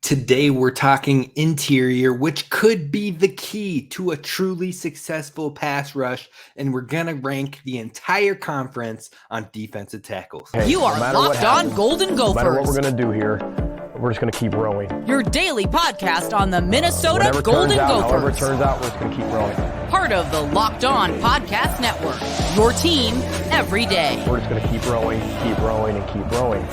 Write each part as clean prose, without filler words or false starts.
Today, we're talking interior, which could be the key to a truly successful pass rush, and we're going to rank the entire conference on defensive tackles. Hey, You are Locked On Golden Gophers. No matter what we're going to do here, we're just going to keep rowing. Your daily podcast on the Minnesota Whatever Golden turns out, Gophers. However it turns out, we're just going to keep rowing. Part of the Locked On Podcast Network. Your team every day. We're just going to keep rowing, and keep rowing.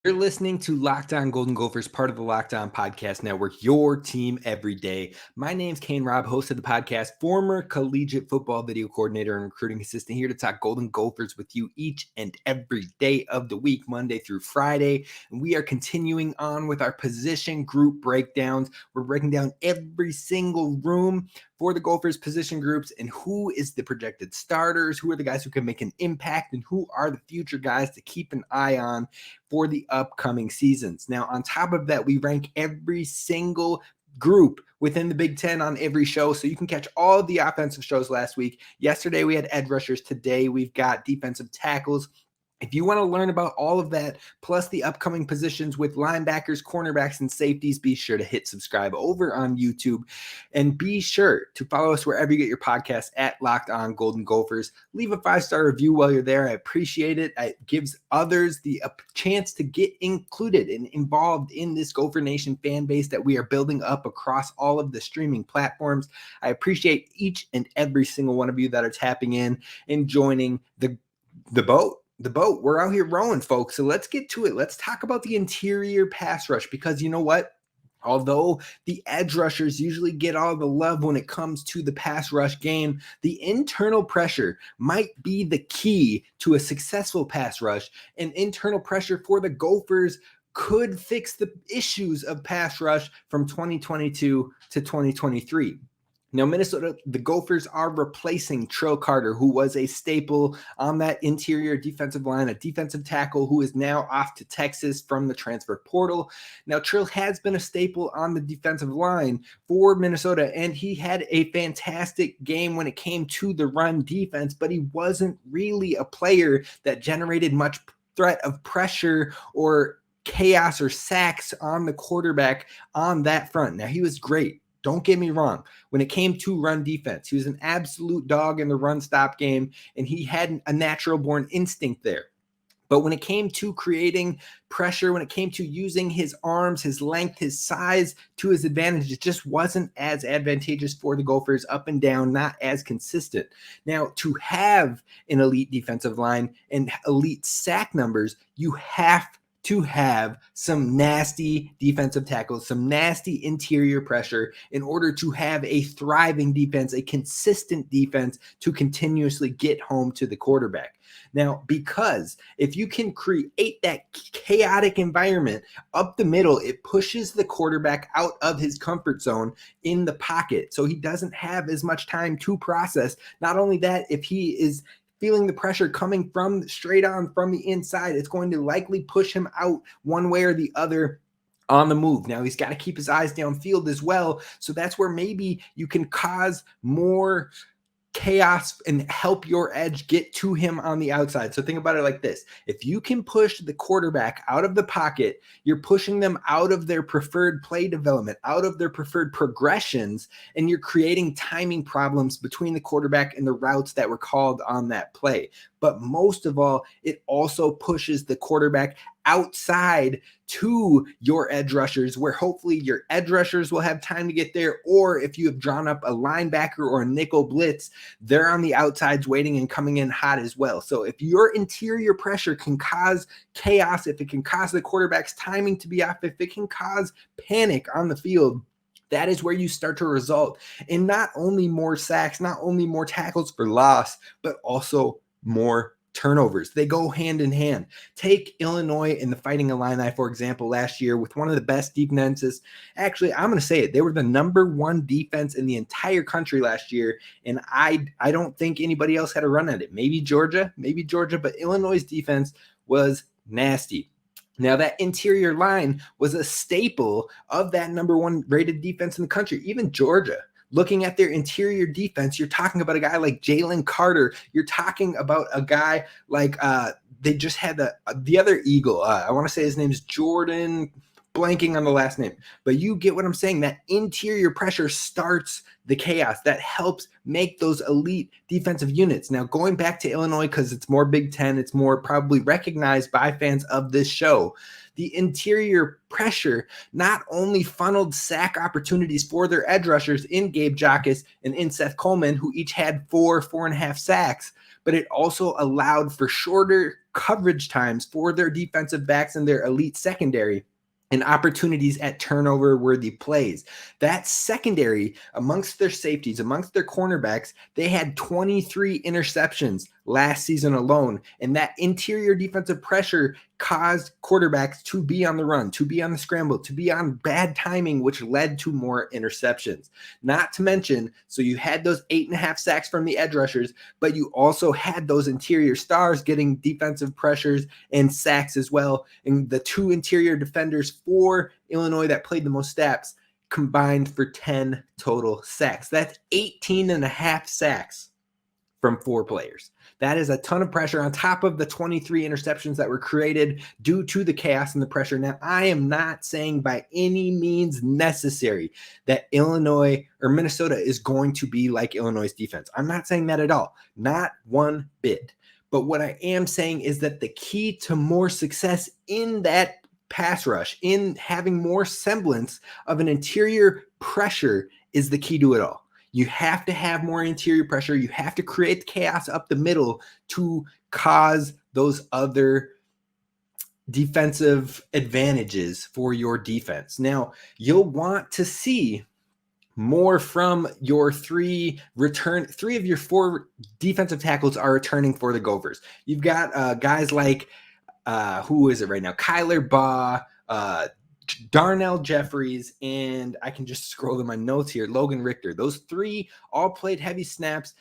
You're listening to Locked On Golden Gophers, part of the Locked On Podcast Network, your team every day. My name's Kane Rob, host of the podcast, former collegiate football video coordinator and recruiting assistant, here to talk Golden Gophers with you each and every day of the week, Monday through Friday. And we are continuing on with our position group breakdowns. We're breaking down every single room for the Gophers position groups and who is the projected starters, who are the guys who can make an impact, and who are the future guys to keep an eye on for the upcoming seasons. Now, on top of that, we rank every single group within the Big Ten on every show, so you can catch all of the offensive shows last week. Yesterday, we had edge rushers. Today, we've got defensive tackles. If you want to learn about all of that, plus the upcoming positions with linebackers, cornerbacks, and safeties, be sure to hit subscribe over on YouTube. And be sure to follow us wherever you get your podcasts at Locked On Golden Gophers. Leave a 5-star review while you're there. I appreciate it. It gives others the chance to get included and involved in this Gopher Nation fan base that we are building up across all of the streaming platforms. I appreciate each and every single one of you that are tapping in and joining the boat. We're out here rowing, folks. So let's get to it. Let's talk about the interior pass rush, because you know what? Although the edge rushers usually get all the love when it comes to the pass rush game, the internal pressure might be the key to a successful pass rush. And internal pressure for the Gophers could fix the issues of pass rush from 2022 to 2023. Now, Minnesota, the Gophers are replacing Trill Carter, who was a staple on that interior defensive line, a defensive tackle who is now off to Texas from the transfer portal. Now, Trill has been a staple on the defensive line for Minnesota, and he had a fantastic game when it came to the run defense, but he wasn't really a player that generated much threat of pressure or chaos or sacks on the quarterback on that front. Now, he was great. Don't get me wrong. When it came to run defense, he was an absolute dog in the run stop game, and he had a natural born instinct there. But when it came to creating pressure, when it came to using his arms, his length, his size to his advantage, it just wasn't as advantageous for the Gophers, up and down, not as consistent. Now, to have an elite defensive line and elite sack numbers, you have to have some nasty defensive tackles, some nasty interior pressure in order to have a thriving defense, a consistent defense to continuously get home to the quarterback. Now, because if you can create that chaotic environment up the middle, it pushes the quarterback out of his comfort zone in the pocket, so he doesn't have as much time to process. Not only that, if he is feeling the pressure coming from straight on from the inside, it's going to likely push him out one way or the other on the move. Now, he's got to keep his eyes downfield as well. So that's where maybe you can cause more chaos and help your edge get to him on the outside. So think about it like this. If you can push the quarterback out of the pocket, you're pushing them out of their preferred play development, out of their preferred progressions, and you're creating timing problems between the quarterback and the routes that were called on that play. But most of all, it also pushes the quarterback outside to your edge rushers, where hopefully your edge rushers will have time to get there. Or if you have drawn up a linebacker or a nickel blitz, they're on the outsides waiting and coming in hot as well. So if your interior pressure can cause chaos, if it can cause the quarterback's timing to be off, if it can cause panic on the field, that is where you start to result in not only more sacks, not only more tackles for loss, but also more turnovers. They go hand in hand. Take Illinois in the Fighting Illini, for example, last year with one of the best defenses. Actually, I'm going to say it. They were the #1 defense in the entire country last year, and I don't think anybody else had a run at it. Maybe Georgia, but Illinois' defense was nasty. Now, that interior line was a staple of that #1 rated defense in the country. Even Georgia, Looking at their interior defense, you're talking about a guy like Jalen Carter. You're talking about a guy like they just had the other Eagle. I want to say his name is Jordan, blanking on the last name. But you get what I'm saying. That interior pressure starts the chaos. That helps make those elite defensive units. Now, going back to Illinois, because it's more Big Ten, it's more probably recognized by fans of this show. The interior pressure not only funneled sack opportunities for their edge rushers in Gabe Jacas and in Seth Coleman, who each had 4.5 sacks, but it also allowed for shorter coverage times for their defensive backs and their elite secondary and opportunities at turnover-worthy plays. That secondary, amongst their safeties, amongst their cornerbacks, they had 23 interceptions last season alone, and that interior defensive pressure caused quarterbacks to be on the run, to be on the scramble, to be on bad timing, which led to more interceptions. Not to mention, so you had those 8.5 sacks from the edge rushers, but you also had those interior stars getting defensive pressures and sacks as well. And the two interior defenders for Illinois that played the most snaps combined for 10 total sacks. That's 18.5 sacks from 4 players. That is a ton of pressure on top of the 23 interceptions that were created due to the chaos and the pressure. Now, I am not saying by any means necessary that Illinois or Minnesota is going to be like Illinois' defense. I'm not saying that at all. Not one bit. But what I am saying is that the key to more success in that pass rush, in having more semblance of an interior pressure, is the key to it all. You have to have more interior pressure. You have to create chaos up the middle to cause those other defensive advantages for your defense. Now, you'll want to see more from your three of your 4 defensive tackles are returning for the Gophers. You've got guys like, who is it right now? Kyler Baugh, Darnell Jeffries, and I can just scroll to my notes here, Logan Richter. Those 3 all played heavy snaps.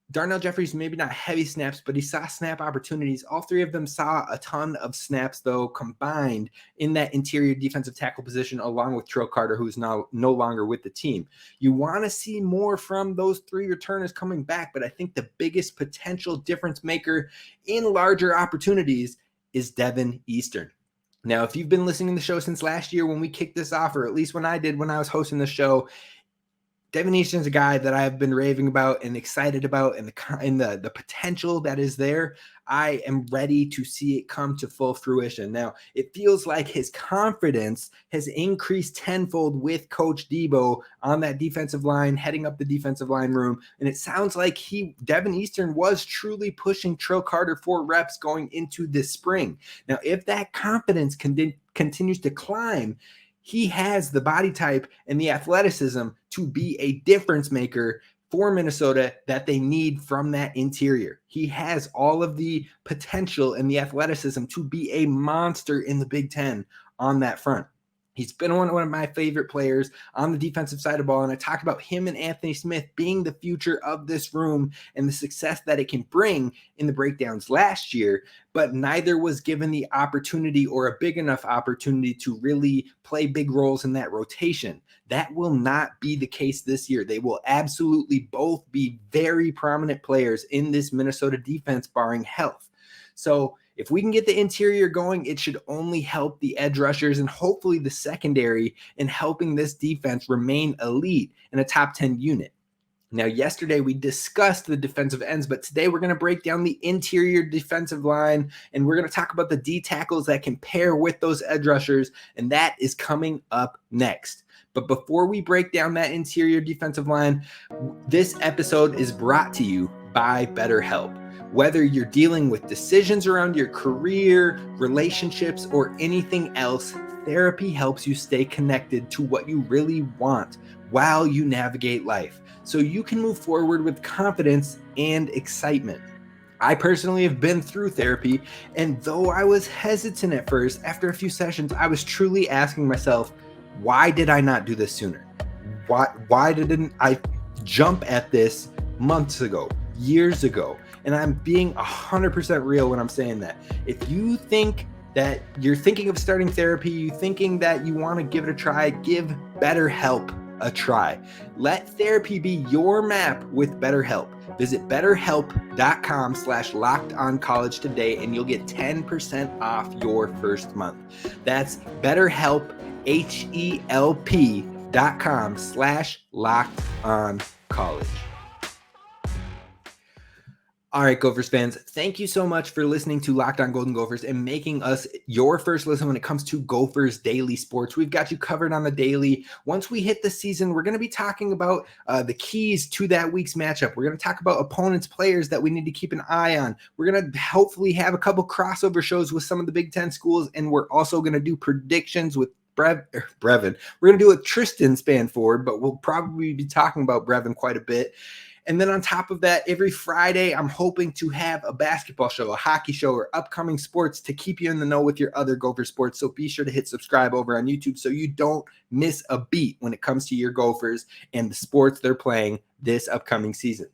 Darnell Jeffries, maybe not heavy snaps, but he saw snap opportunities. All 3 of them saw a ton of snaps, though, combined in that interior defensive tackle position, along with Trill Carter, who's now no longer with the team. You want to see more from those 3 returners coming back, but I think the biggest potential difference maker in larger opportunities is Deven Eastern. Now, if you've been listening to the show since last year when we kicked this off, or at least when I did when I was hosting the show, Deven Eastern's a guy that I've been raving about and excited about, and the potential that is there. I am ready to see it come to full fruition. Now, it feels like his confidence has increased tenfold with Coach Debo on that defensive line, heading up the defensive line room. And it sounds like Deven Eastern was truly pushing Trill Carter for reps going into this spring. Now, if that confidence continues to climb, he has the body type and the athleticism to be a difference maker for Minnesota that they need from that interior. He has all of the potential and the athleticism to be a monster in the Big Ten on that front. He's been one of my favorite players on the defensive side of the ball, and I talked about him and Anthony Smith being the future of this room and the success that it can bring in the breakdowns last year, but neither was given the opportunity or a big enough opportunity to really play big roles in that rotation. That will not be the case this year. They will absolutely both be very prominent players in this Minnesota defense, barring health. So if we can get the interior going, it should only help the edge rushers and hopefully the secondary in helping this defense remain elite in a top 10 unit. Now, yesterday we discussed the defensive ends, but today we're going to break down the interior defensive line, and we're going to talk about the D tackles that can pair with those edge rushers, and that is coming up next. But before we break down that interior defensive line, this episode is brought to you by BetterHelp. Whether you're dealing with decisions around your career, relationships, or anything else, therapy helps you stay connected to what you really want while you navigate life, so you can move forward with confidence and excitement. I personally have been through therapy, and though I was hesitant at first, after a few sessions, I was truly asking myself, why did I not do this sooner? Why didn't I jump at this months ago, years ago? And I'm being 100% real when I'm saying that. If you think that you're thinking of starting therapy, you thinking that you want to give it a try, give BetterHelp a try. Let therapy be your map with BetterHelp. Visit betterhelp.com/lockedoncollege today and you'll get 10% off your first month. That's BetterHelp, HELP.com/lockedoncollege. All right, Gophers fans, thank you so much for listening to Locked On Golden Gophers and making us your first listen when it comes to Gophers daily sports. We've got you covered on the daily. Once we hit the season, we're going to be talking about the keys to that week's matchup. We're going to talk about opponents, players that we need to keep an eye on. We're going to hopefully have a couple crossover shows with some of the Big Ten schools, and we're also going to do predictions with Brevin. We're going to do a Tristan span forward, but we'll probably be talking about Brevin quite a bit. And then on top of that, every Friday, I'm hoping to have a basketball show, a hockey show, or upcoming sports to keep you in the know with your other Gopher sports. So be sure to hit subscribe over on YouTube so you don't miss a beat when it comes to your Gophers and the sports they're playing this upcoming season.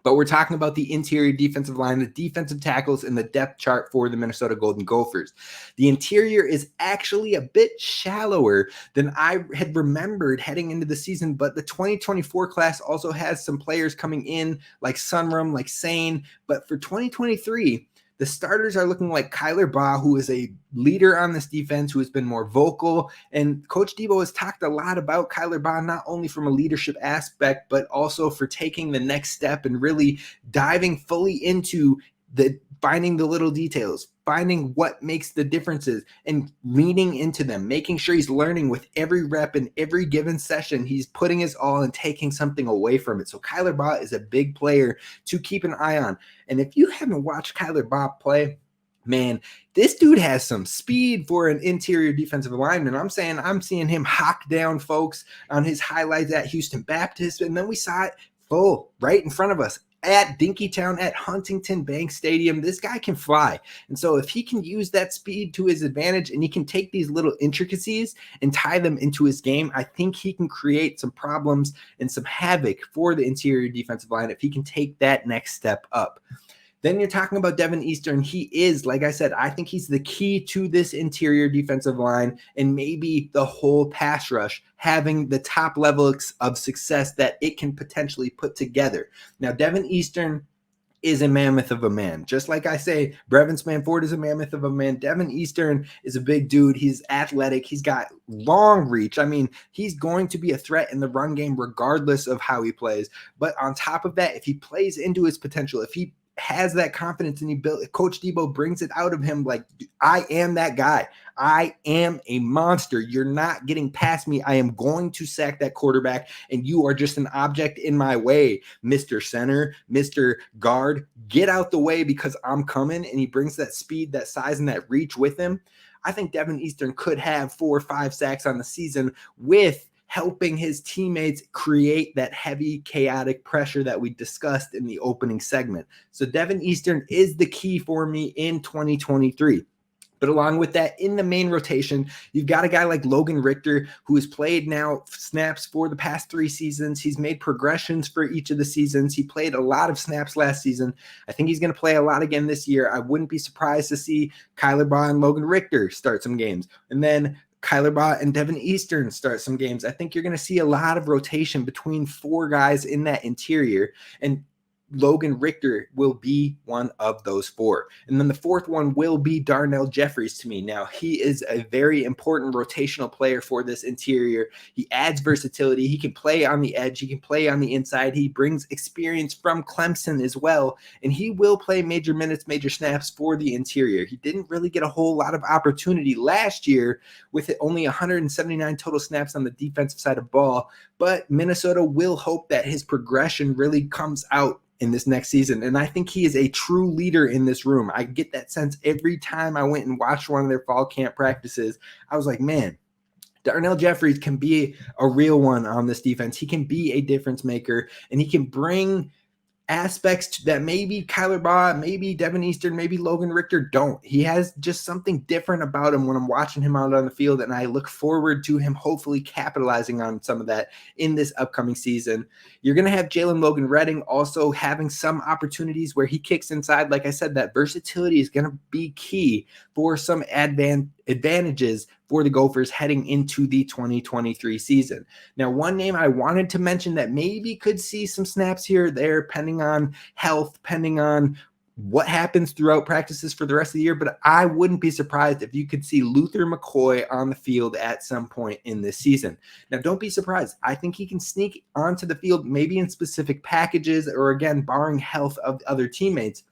But we're talking about the interior defensive line, the defensive tackles, and the depth chart for the Minnesota Golden Gophers. The interior is actually a bit shallower than I had remembered heading into the season, but the 2024 class also has some players coming in like Sunrum, like Sane. But for 2023, the starters are looking like Kyler Baugh, who is a leader on this defense, who has been more vocal. And Coach Debo has talked a lot about Kyler Baugh, not only from a leadership aspect, but also for taking the next step and really diving fully into finding the little details, finding what makes the differences and leaning into them, making sure he's learning with every rep and every given session. He's putting his all and taking something away from it. So Kyler Baugh is a big player to keep an eye on. And if you haven't watched Kyler Baugh play, man, this dude has some speed for an interior defensive lineman. I'm seeing him hawk down folks on his highlights at Houston Baptist. And then we saw it full right in front of us at Dinkytown, at Huntington Bank Stadium. This guy can fly. And so if he can use that speed to his advantage and he can take these little intricacies and tie them into his game, I think he can create some problems and some havoc for the interior defensive line if he can take that next step up. Then you're talking about Deven Eastern. He is, like I said, I think he's the key to this interior defensive line and maybe the whole pass rush having the top level of success that it can potentially put together. Now, Deven Eastern is a mammoth of a man. Just like I say, Brevin Spanford is a mammoth of a man. Deven Eastern is a big dude. He's athletic. He's got long reach. I mean, he's going to be a threat in the run game regardless of how he plays. But on top of that, if he plays into his potential, if he has that confidence and Coach Debo brings it out of him like, I am that guy. I am a monster. You're not getting past me. I am going to sack that quarterback, and you are just an object in my way, Mr. Center, Mr. Guard. Get out the way because I'm coming, and he brings that speed, that size, and that reach with him. I think Deven Eastern could have 4 or 5 sacks on the season with helping his teammates create that heavy, chaotic pressure that we discussed in the opening segment. So Deven Eastern is the key for me in 2023. But along with that, in the main rotation, you've got a guy like Logan Richter, who has played now snaps for the past 3 seasons. He's made progressions for each of the seasons. He played a lot of snaps last season. I think he's going to play a lot again this year. I wouldn't be surprised to see Kyler Baugh and Logan Richter start some games. And then Kyler Baugh and Deven Eastern start some games. I think you're going to see a lot of rotation between 4 guys in that interior, and Logan Richter will be one of those 4. And then the 4th one will be Darnell Jeffries to me. Now, he is a very important rotational player for this interior. He adds versatility. He can play on the edge. He can play on the inside. He brings experience from Clemson as well. And he will play major minutes, major snaps for the interior. He didn't really get a whole lot of opportunity last year with only 179 total snaps on the defensive side of ball. But Minnesota will hope that his progression really comes out in this next season. And I think he is a true leader in this room. I get that sense every time I went and watched one of their fall camp practices. I was like, man, Darnell Jeffries can be a real one on this defense. He can be a difference maker, and he can bring aspects that maybe Kyler Baugh, maybe Deven Eastern, maybe Logan Richter don't. He has just something different about him when I'm watching him out on the field, and I look forward to him hopefully capitalizing on some of that in this upcoming season. You're going to have Jalen Logan Redding also having some opportunities where he kicks inside. Like I said, that versatility is going to be key for some advantages for the Gophers heading into the 2023 season. Now, one name I wanted to mention that maybe could see some snaps here or there, depending on health, depending on what happens throughout practices for the rest of the year, but I wouldn't be surprised if you could see Luther McCoy on the field at some point in this season. Now, don't be surprised. I think he can sneak onto the field, maybe in specific packages or, again, barring health of other teammates.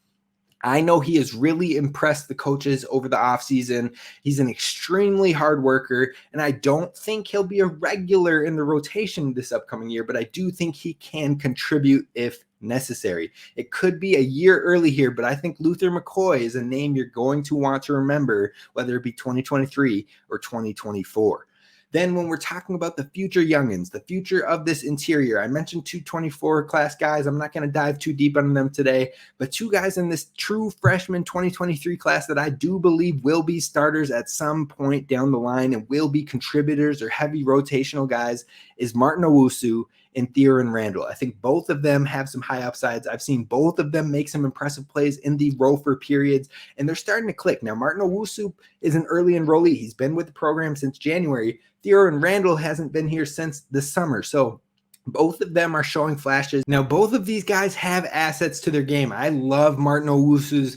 I know he has really impressed the coaches over the offseason. He's an extremely hard worker, and I don't think he'll be a regular in the rotation this upcoming year, but I do think he can contribute if necessary. It could be a year early here, but I think Luther McCoy is a name you're going to want to remember, whether it be 2023 or 2024. Then when we're talking about the future youngins, the future of this interior, I mentioned 224 class guys. I'm not going to dive too deep on them today, but two guys in this true freshman 2023 class that I do believe will be starters at some point down the line and will be contributors or heavy rotational guys is Martin Owusu and Jer'zhan Randall. I think both of them have some high upsides. I've seen both of them make some impressive plays in the rofer periods, and they're starting to click. Now, Martin Owusu is an early enrollee. He's been with the program since January. Jer'zhan Randall hasn't been here since the summer. So both of them are showing flashes. Now, both of these guys have assets to their game. I love Martin Owusu's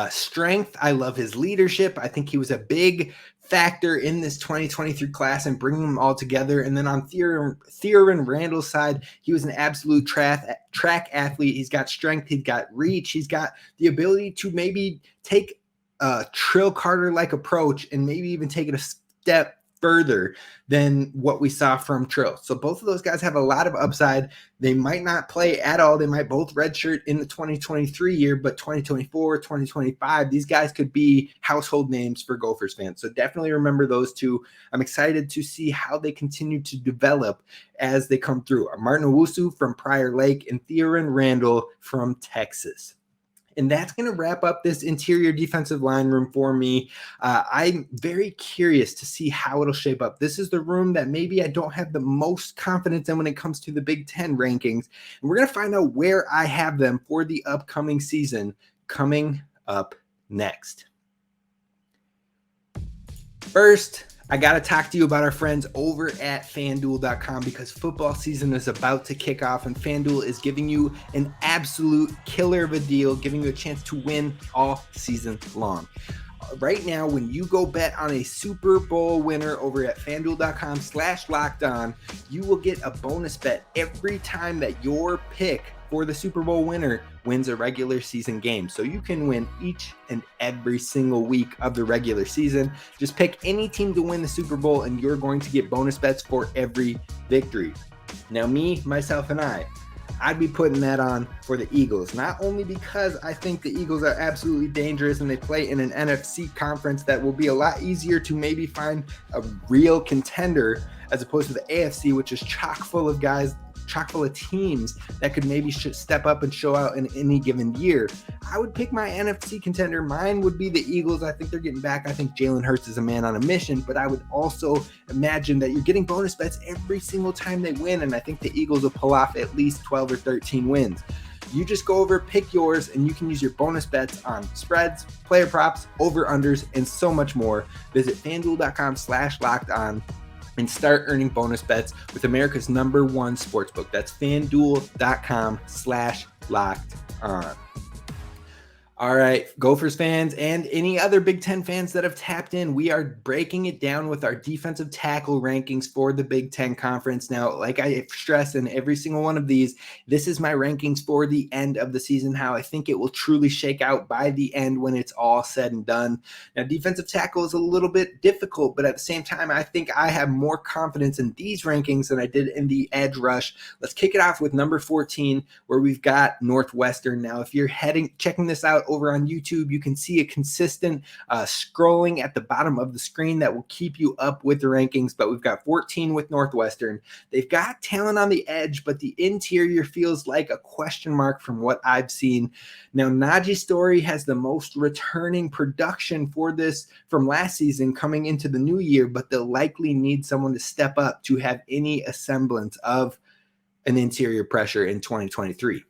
strength. I love his leadership. I think he was a big factor in this 2023 class and bringing them all together. And then on Jer'zhan Randall's side, he was an absolute track athlete. He's got strength. He's got reach. He's got the ability to maybe take a Trill Carter-like approach and maybe even take it a step further than what we saw from Trill. So both of those guys have a lot of upside. They might not play at all. They might both redshirt in the 2023 year, but 2024, 2025, these guys could be household names for Gophers fans. So definitely remember those two. I'm excited to see how they continue to develop as they come through. Martin Owusu from Prior Lake and Jer'zhan Randall from Texas. And that's going to wrap up this interior defensive line room for me. I'm very curious to see how it'll shape up. This is the room that maybe I don't have the most confidence in when it comes to the Big Ten rankings. And we're going to find out where I have them for the upcoming season coming up next. First, I got to talk to you about our friends over at FanDuel.com because football season is about to kick off and FanDuel is giving you an absolute killer of a deal, giving you a chance to win all season long. Right now, when you go bet on a Super Bowl winner over at FanDuel.com/LockedOn, you will get a bonus bet every time that your pick for the Super Bowl winner wins a regular season game. So you can win each and every single week of the regular season. Just pick any team to win the Super Bowl and you're going to get bonus bets for every victory. Now me, myself, and I'd be putting that on for the Eagles, not only because I think the Eagles are absolutely dangerous and they play in an NFC conference that will be a lot easier to maybe find a real contender as opposed to the AFC, which is chock full of teams that could maybe step up and show out in any given year. I would pick my NFC contender. Mine would be the Eagles. I think they're getting back. I think Jalen Hurts is a man on a mission, but I would also imagine that you're getting bonus bets every single time they win, and I think the Eagles will pull off at least 12 or 13 wins. You just go over, pick yours, and you can use your bonus bets on spreads, player props, over-unders, and so much more. Visit FanDuel.com/LockedOn and start earning bonus bets with America's #1 sportsbook. That's FanDuel.com/LockedOn. All right, Gophers fans and any other Big Ten fans that have tapped in, we are breaking it down with our defensive tackle rankings for the Big Ten Conference. Now, like I stress in every single one of these, this is my rankings for the end of the season, how I think it will truly shake out by the end when it's all said and done. Now, defensive tackle is a little bit difficult, but at the same time, I think I have more confidence in these rankings than I did in the edge rush. Let's kick it off with number 14, where we've got Northwestern. Now, if you're checking this out over on YouTube, you can see a consistent scrolling at the bottom of the screen that will keep you up with the rankings, but we've got 14 with Northwestern. They've got talent on the edge, but the interior feels like a question mark from what I've seen. Now, Najee Story has the most returning production for this from last season coming into the new year, but they'll likely need someone to step up to have any semblance of an interior pressure in 2023.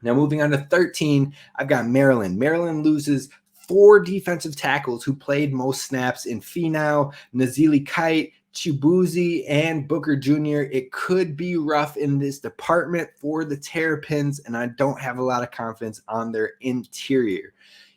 Now, moving on to 13, I've got Maryland. Maryland loses 4 defensive tackles who played most snaps in Finau, Nazili Kite, Chibuzi, and Booker Jr. It could be rough in this department for the Terrapins, and I don't have a lot of confidence on their interior.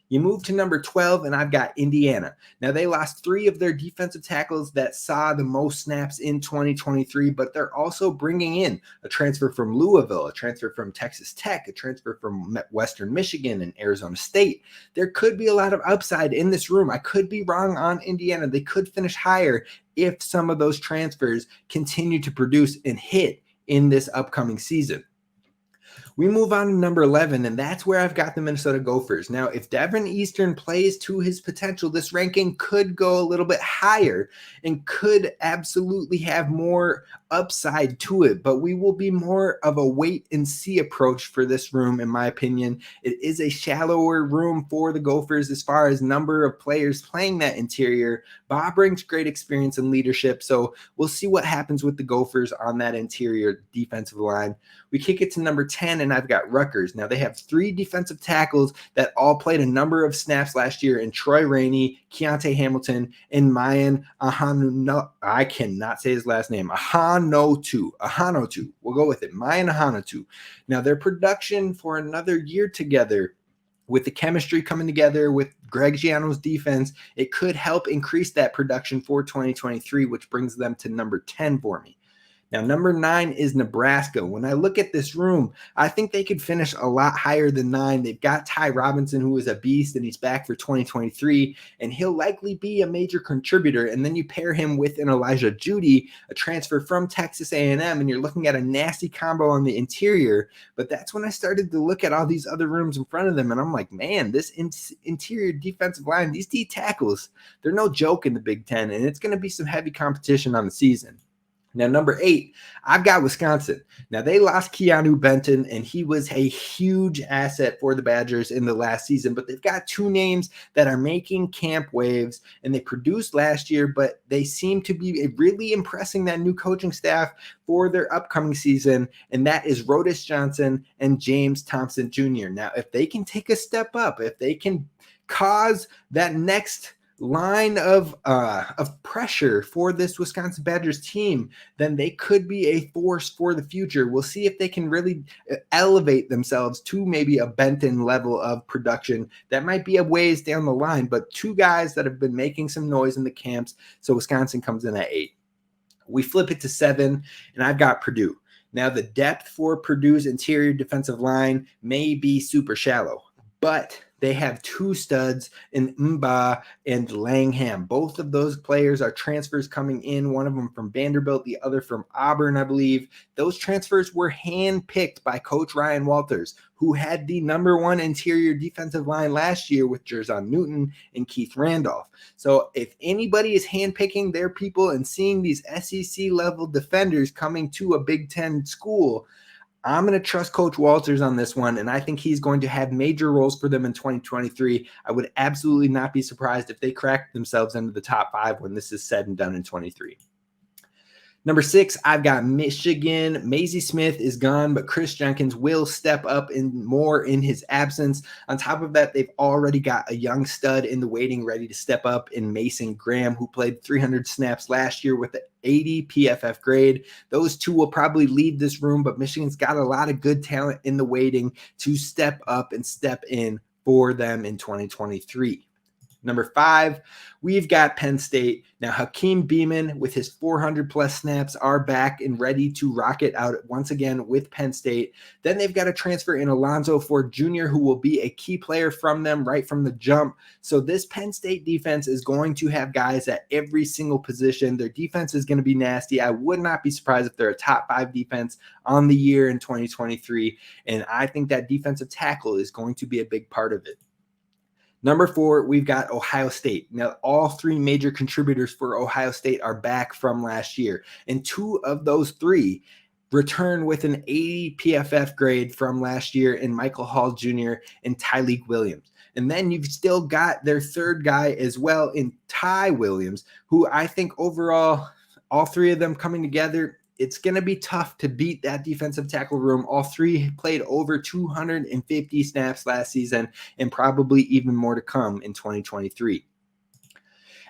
You move to number 12, and I've got Indiana. Now, they lost 3 of their defensive tackles that saw the most snaps in 2023, but they're also bringing in a transfer from Louisville, a transfer from Texas Tech, a transfer from Western Michigan and Arizona State. There could be a lot of upside in this room. I could be wrong on Indiana. They could finish higher if some of those transfers continue to produce and hit in this upcoming season. We move on to number 11, and that's where I've got the Minnesota Gophers. Now, if Deven Eastern plays to his potential, this ranking could go a little bit higher and could absolutely have more upside to it, but we will be more of a wait and see approach for this room, in my opinion. It is a shallower room for the Gophers as far as number of players playing that interior. Bob brings great experience and leadership, so we'll see what happens with the Gophers on that interior defensive line. We kick it to number 10, and I've got Rutgers. Now, they have 3 defensive tackles that all played a number of snaps last year in Troy Rainey, Keontae Hamilton, and Mayan Ahanotu. I cannot say his last name. Ahanotu. We'll go with it. Mayan Ahanotu. Now, their production for another year together, with the chemistry coming together with Greg Giano's defense, it could help increase that production for 2023, which brings them to number 10 for me. Now, number 9 is Nebraska. When I look at this room, I think they could finish a lot higher than 9. They've got Ty Robinson, who is a beast, and he's back for 2023, and he'll likely be a major contributor. And then you pair him with an Elijah Judy, a transfer from Texas A&M, and you're looking at a nasty combo on the interior. But that's when I started to look at all these other rooms in front of them, and I'm like, man, this interior defensive line, these D tackles, they're no joke in the Big Ten, and it's going to be some heavy competition on the season. Now, number 8, I've got Wisconsin. Now, they lost Keanu Benton, and he was a huge asset for the Badgers in the last season, but they've got 2 names that are making camp waves, and they produced last year, but they seem to be really impressing that new coaching staff for their upcoming season, and that is Rodis Johnson and James Thompson Jr. Now, if they can take a step up, if they can cause that next line of pressure for this Wisconsin Badgers team, then they could be a force for the future. We'll see if they can really elevate themselves to maybe a Benton level of production. That might be a ways down the line, but 2 guys that have been making some noise in the camps. So Wisconsin comes in at 8. We flip it to 7, and I've got Purdue. Now, the depth for Purdue's interior defensive line may be super shallow, but they have 2 studs in Mba and Langham. Both of those players are transfers coming in, one of them from Vanderbilt, the other from Auburn, I believe. Those transfers were handpicked by Coach Ryan Walters, who had the number 1 interior defensive line last year with Jer'zhan Newton and Keith Randolph. So if anybody is handpicking their people and seeing these SEC-level defenders coming to a Big Ten school, I'm going to trust Coach Walters on this one, and I think he's going to have major roles for them in 2023. I would absolutely not be surprised if they crack themselves into the top 5 when this is said and done in 23. Number 6, I've got Michigan. Maisie Smith is gone, but Chris Jenkins will step up more in his absence. On top of that, they've already got a young stud in the waiting ready to step up in Mason Graham, who played 300 snaps last year with the 80 PFF grade. Those 2 will probably lead this room, but Michigan's got a lot of good talent in the waiting to step up and step in for them in 2023. Number 5, we've got Penn State. Now, Hakeem Beamon with his 400-plus snaps are back and ready to rock it out once again with Penn State. Then they've got a transfer in Alonzo Ford Jr., who will be a key player from them right from the jump. So this Penn State defense is going to have guys at every single position. Their defense is going to be nasty. I would not be surprised if they're a top 5 defense on the year in 2023, and I think that defensive tackle is going to be a big part of it. Number 4, we've got Ohio State. Now, all 3 major contributors for Ohio State are back from last year, and 2 of those 3 return with an 80 PFF grade from last year in Michael Hall Jr. and Tyleik Williams. And then you've still got their 3rd guy as well in Ty Williams, who I think overall, all 3 of them coming together, it's going to be tough to beat that defensive tackle room. All three played over 250 snaps last season and probably even more to come in 2023.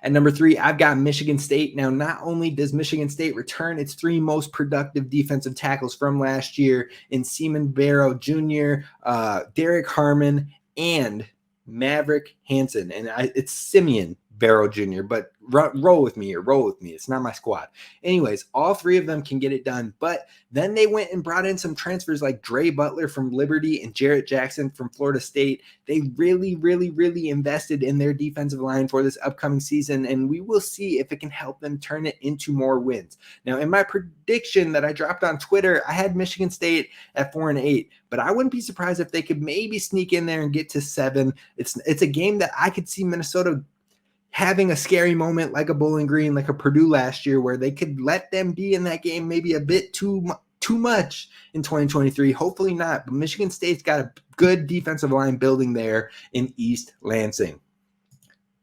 At number 3, I've got Michigan State. Now, not only does Michigan State return its 3 most productive defensive tackles from last year in Seaman Barrow Jr., Derek Harmon, and Maverick Hansen. And it's Simeon Barrow Jr., but roll with me here. Roll with me. It's not my squad. Anyways, all 3 of them can get it done. But then they went and brought in some transfers like Dre Butler from Liberty and Jarrett Jackson from Florida State. They really invested in their defensive line for this upcoming season, and we will see if it can help them turn it into more wins. Now, in my prediction that I dropped on Twitter, I had Michigan State at 4-8, but I wouldn't be surprised if they could maybe sneak in there and get to 7. It's a game that I could see Minnesota having a scary moment like a Bowling Green, like a Purdue last year, where they could let them be in that game maybe a bit too much in 2023. Hopefully not, but Michigan State's got a good defensive line building there in East Lansing.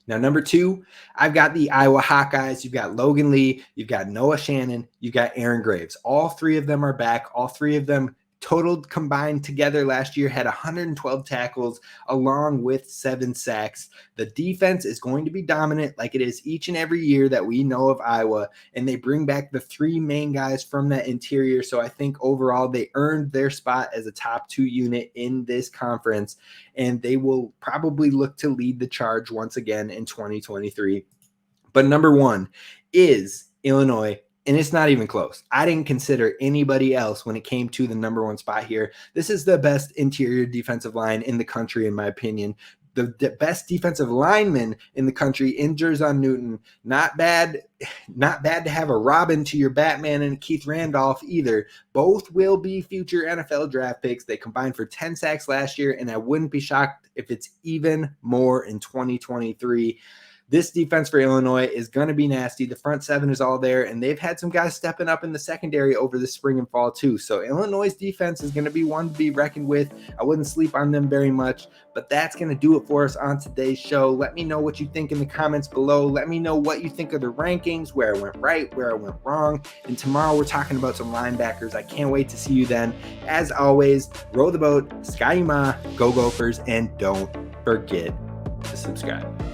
Now, number 2, I've got the Iowa Hawkeyes. You've got Logan Lee, you've got Noah Shannon, you've got Aaron Graves. All 3 of them are back. All 3 of them totaled combined together last year had 112 tackles along with 7 sacks. The defense is going to be dominant like it is each and every year that we know of Iowa, and they bring back the 3 main guys from that interior. So I think overall they earned their spot as a top 2 unit in this conference, and they will probably look to lead the charge once again in 2023. But number 1 is Illinois. And it's not even close. I didn't consider anybody else when it came to the number 1 spot here. This is the best interior defensive line in the country, in my opinion. The best defensive lineman in the country in Jer'zhan Newton. Not bad to have a Robin to your Batman and Keith Randolph either. Both will be future NFL draft picks. They combined for 10 sacks last year, and I wouldn't be shocked if it's even more in 2023. This defense for Illinois is going to be nasty. The front 7 is all there, and they've had some guys stepping up in the secondary over the spring and fall too. So Illinois' defense is going to be one to be reckoned with. I wouldn't sleep on them very much, but that's going to do it for us on today's show. Let me know what you think in the comments below. Let me know what you think of the rankings, where I went right, where I went wrong. And tomorrow we're talking about some linebackers. I can't wait to see you then. As always, row the boat, Sky Ma, go Gophers, and don't forget to subscribe.